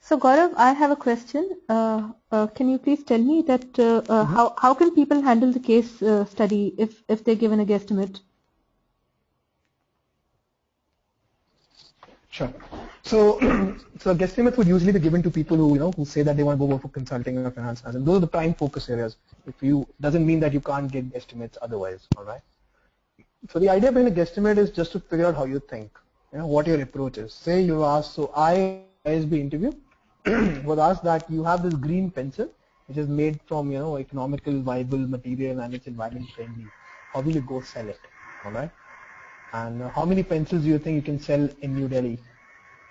So Gaurav, I have a question. Can you please tell me that how can people handle the case study if they're given a guesstimate? Sure. So, so guesstimates would usually be given to people who say that they want to go work for consulting or finance, and those are the prime focus areas. If you doesn't mean that you can't get guesstimates otherwise. All right. So the idea behind a guesstimate is just to figure out how you think, what your approach is. Say you ask, so I ISB interview was asked that you have this green pencil which is made from economical viable material and it's environment friendly. How will you go sell it? All right. And how many pencils do you think you can sell in New Delhi?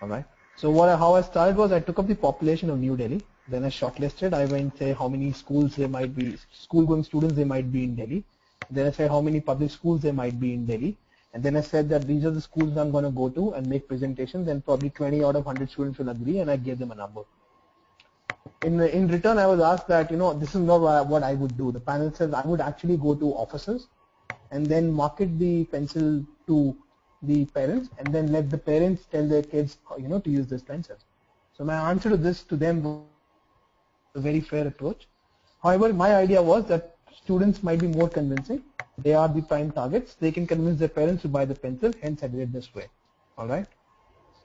All right. So how I started was I took up the population of New Delhi. Then I shortlisted. I went say how many schools there might be, school-going students there might be in Delhi. Then I said how many public schools there might be in Delhi. And then I said that these are the schools I'm going to go to and make presentations. And probably 20 out of 100 students will agree, and I gave them a number. In return, I was asked that this is not what I would do. The panel says I would actually go to offices and then market the pencil to the parents and then let the parents tell their kids to use this pencil. So my answer to this to them was a very fair approach. However, my idea was that students might be more convincing. They are the prime targets. They can convince their parents to buy the pencil, hence I did it this way. All right.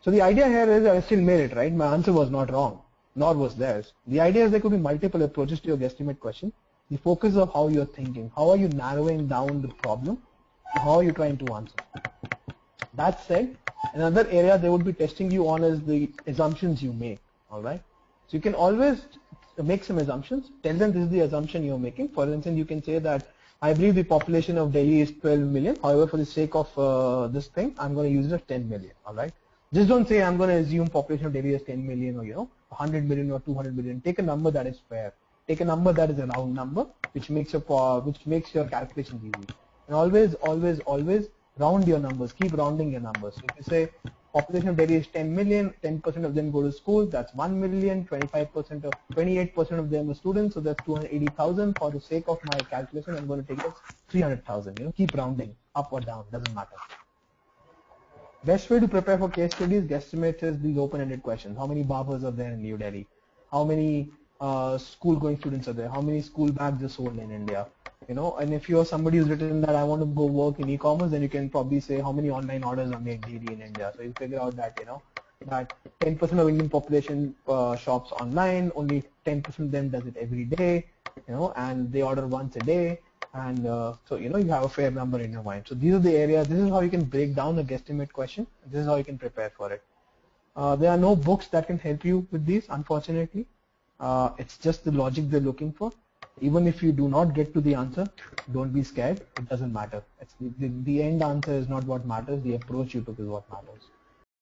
So the idea here is I still made it right. My answer was not wrong, nor was theirs. The idea is there could be multiple approaches to your guesstimate question. The focus of how you're thinking. How are you narrowing down the problem? How are you trying to answer? That said, another area they would be testing you on is the assumptions you make. All right. So you can always make some assumptions. Tell them this is the assumption you're making. For instance, you can say that I believe the population of Delhi is 12 million. However, for the sake of this thing, I'm going to use it as 10 million. All right. Just don't say I'm going to assume population of Delhi is 10 million or 100 million or 200 million. Take a number that is fair. Take a number that is a round number, which makes your calculation easy. And always round your numbers. Keep rounding your numbers. So if you say population of Delhi is 10 million, 10% of them go to school, that's 1 million, 28% of them are students, so that's 280,000. For the sake of my calculation, I'm going to take it as 300,000. Keep rounding, up or down, doesn't matter. Best way to prepare for case studies, guesstimates is these open-ended questions. How many barbers are there in New Delhi? How many school-going students are there? How many school bags are sold in India? And if you're somebody who's written that I want to go work in e-commerce, then you can probably say how many online orders are made daily in India. So you figure out that that 10% of Indian population shops online, only 10% of them does it every day, and they order once a day, and so you have a fair number in your mind. So these are the areas. This is how you can break down a guesstimate question. This is how you can prepare for it. There are no books that can help you with these, unfortunately. It's just the logic they're looking for. Even if you do not get to the answer, don't be scared. It doesn't matter. The end answer is not what matters. The approach you took is what matters.